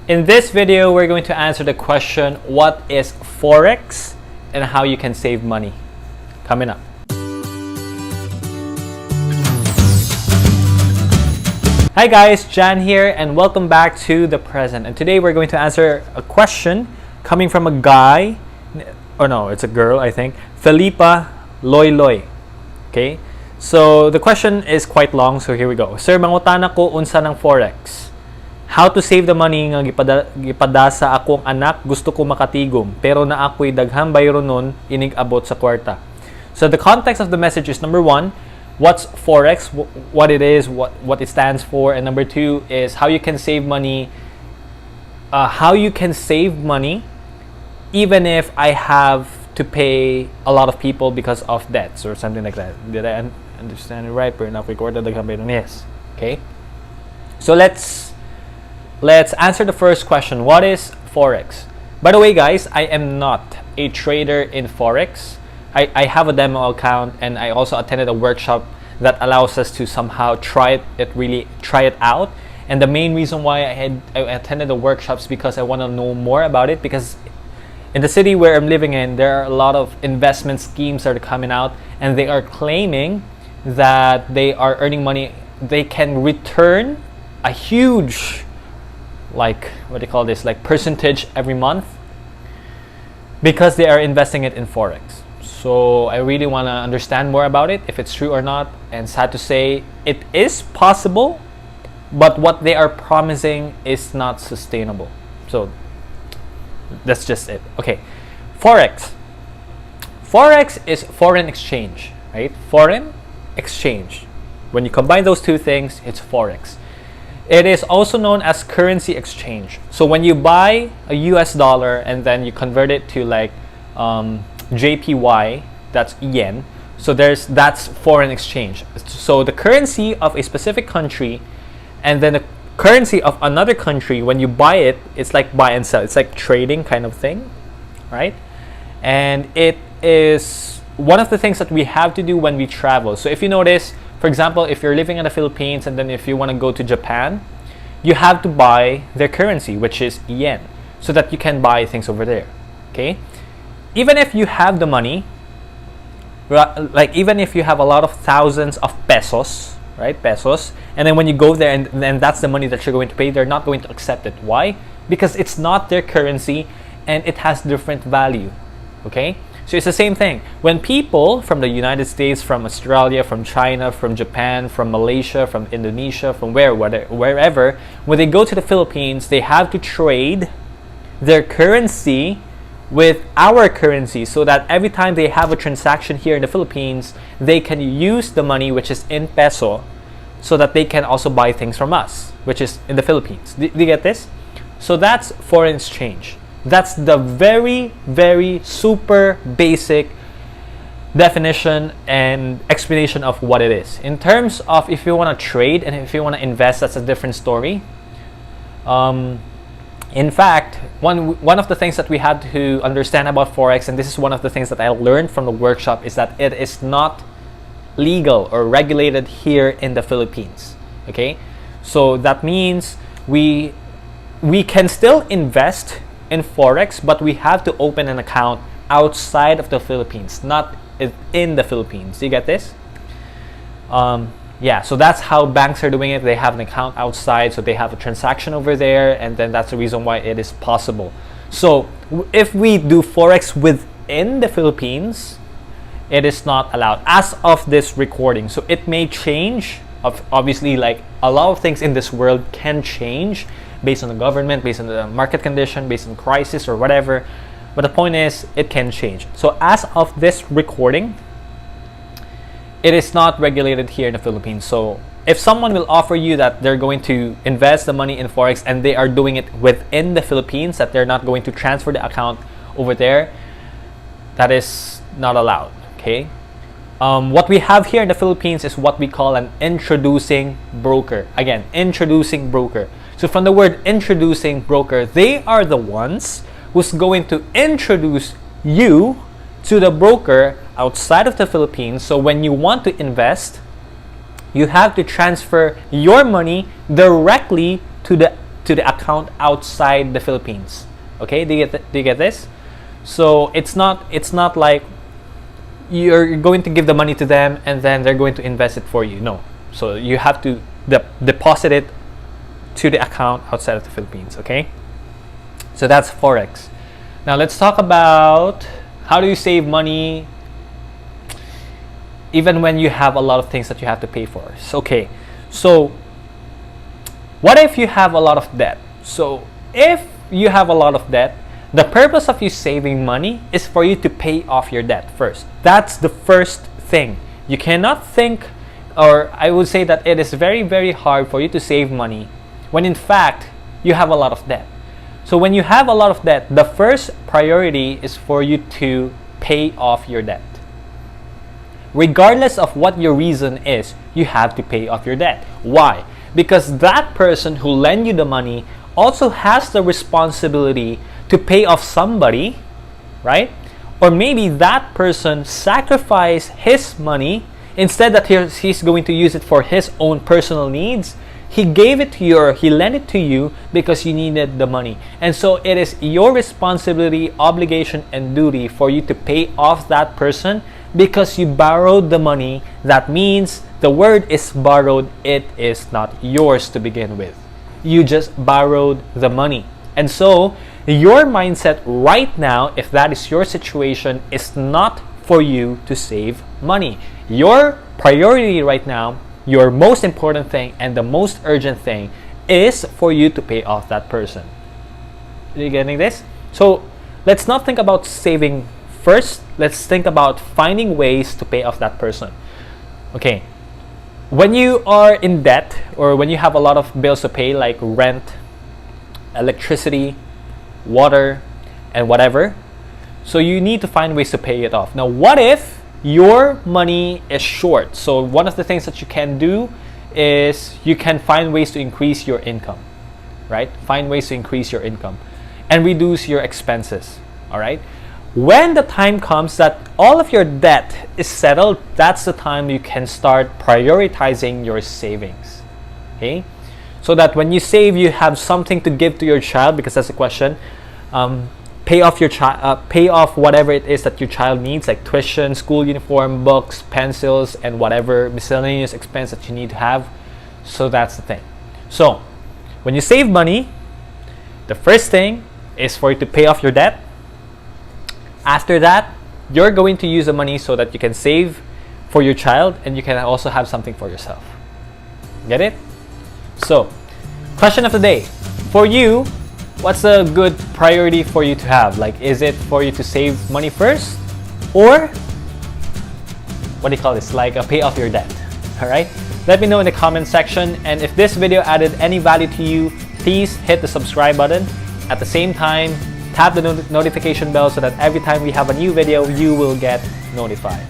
In this video, we're going to answer the question, what is Forex and how you can save money? Coming up. Hi guys, Jan here and welcome back to The Present. And today we're going to answer a question coming from a guy, or no, it's a girl I think, Felipa Loy Loy. Okay? So the question is quite long, so here we go. Sir, mangutana ko unsa ng Forex. How to save the money nga gipada sa akong anak, gusto ko makatigom pero na ako'y daghang bayro nun inig abot sa kwarta. So the context of the message is, number one, what's Forex, what it is, what it stands for, and number two is how you can save money. How you can save money even if I have to pay a lot of people because of debts or something like that. Did I understand it right? Pero na ako'y kwarta daghang bayro nun. Yes. Okay. So let's answer the first question. What is Forex? By the way, guys, I am not a trader in Forex. I have a demo account and I also attended a workshop that allows us to somehow try it out. And the main reason why I attended the workshops because I want to know more about it, because in the city where I'm living in, there are a lot of investment schemes that are coming out and they are claiming that they are earning money. They can return a huge, like, what do you call this, like percentage every month because they are investing it in Forex. So I really want to understand more about it, if it's true or not. And sad to say, it is possible, but what they are promising is not sustainable. So that's just it. Okay, Forex. Forex is foreign exchange, right? Foreign exchange. When you combine those two things, it's Forex. It is also known as currency exchange. So when you buy a US dollar and then you convert it to like JPY, that's yen. So that's foreign exchange. So the currency of a specific country and then the currency of another country, when you buy it, it's like buy and sell. It's like trading kind of thing, right? And it is one of the things that we have to do when we travel. So if you notice, for example, if you're living in the Philippines and then if you want to go to Japan, you have to buy their currency, which is yen, so that you can buy things over there. Okay? Even if you have the money, like even if you have a lot of thousands of pesos, right? Pesos, and then when you go there and then that's the money that you're going to pay, they're not going to accept it. Why? Because it's not their currency and it has different value. Okay? So it's the same thing. When people from the United States, from Australia, from China, from Japan, from Malaysia, from Indonesia, from wherever, when they go to the Philippines, they have to trade their currency with our currency so that every time they have a transaction here in the Philippines, they can use the money which is in peso so that they can also buy things from us, which is in the Philippines. Do you get this? So that's foreign exchange. That's the very, very super basic definition and explanation of what it is. In terms of if you want to trade and if you want to invest, that's a different story. In fact, one of the things that we had to understand about Forex, and this is one of the things that I learned from the workshop, is that it is not legal or regulated here in the Philippines. Okay? So that means we can still invest in Forex, but we have to open an account outside of the Philippines, not in the Philippines. Do you get this? Yeah, so that's how banks are doing it. They have an account outside, so they have a transaction over there, and then that's the reason why it is possible. So if we do Forex within the Philippines, it is not allowed as of this recording. So it may change. Obviously, like a lot of things in this world can change based on the government, based on the market condition, based on crisis or whatever. But the point is, it can change. So as of this recording, it is not regulated here in the Philippines. So if someone will offer you that they're going to invest the money in Forex and they are doing it within the Philippines, that they're not going to transfer the account over there, that is not allowed. Okay? What we have here in the Philippines is what we call an introducing broker. Again, introducing broker. So from the word introducing broker, they are the ones who's going to introduce you to the broker outside of the Philippines. So when you want to invest, you have to transfer your money directly to to the account outside the Philippines. Okay, do you get this? So it's not like you're going to give the money to them and then they're going to invest it for you. No. So you have to deposit it to the account outside of the Philippines. Okay. So that's Forex. Now let's talk about how do you save money even when you have a lot of things that you have to pay for. Okay, so what if you have a lot of debt? So if you have a lot of debt, the purpose of you saving money is for you to pay off your debt first. That's the first thing. You cannot think, or I would say that it is very, very hard for you to save money when in fact you have a lot of debt. So when you have a lot of debt, the first priority is for you to pay off your debt. Regardless of what your reason is, you have to pay off your debt. Why? Because that person who lent you the money also has the responsibility to pay off somebody, right? Or maybe that person sacrificed his money instead that he's going to use it for his own personal needs. He gave it to you, or he lent it to you because you needed the money. And so it is your responsibility, obligation, and duty for you to pay off that person because you borrowed the money. That means the word is borrowed. It is not yours to begin with. You just borrowed the money. And so your mindset right now, if that is your situation, is not for you to save money. Your priority right now, your most important thing and the most urgent thing is for you to pay off that person. Are you getting this? So let's not think about saving first. Let's think about finding ways to pay off that person. Okay. When you are in debt or when you have a lot of bills to pay like rent, electricity, water, and whatever, so you need to find ways to pay it off. Now, what if your money is short? So one of the things that you can do is you can find ways to increase your income, right? Find ways to increase your income and reduce your expenses, all right? When the time comes that all of your debt is settled, that's the time you can start prioritizing your savings, okay? So that when you save, you have something to give to your child, because that's the question. Pay off your pay off whatever it is that your child needs, like tuition, school uniform, books, pencils, and whatever miscellaneous expense that you need to have. So that's the thing. So when you save money, the first thing is for you to pay off your debt. After that, you're going to use the money so that you can save for your child and you can also have something for yourself. Get it? So, question of the day. For you, what's a good priority for you to have? Like, is it for you to save money first? Or, what do you call this? Like, pay off your debt. Alright? Let me know in the comment section. And if this video added any value to you, please hit the subscribe button. At the same time, tap the notification bell so that every time we have a new video, you will get notified.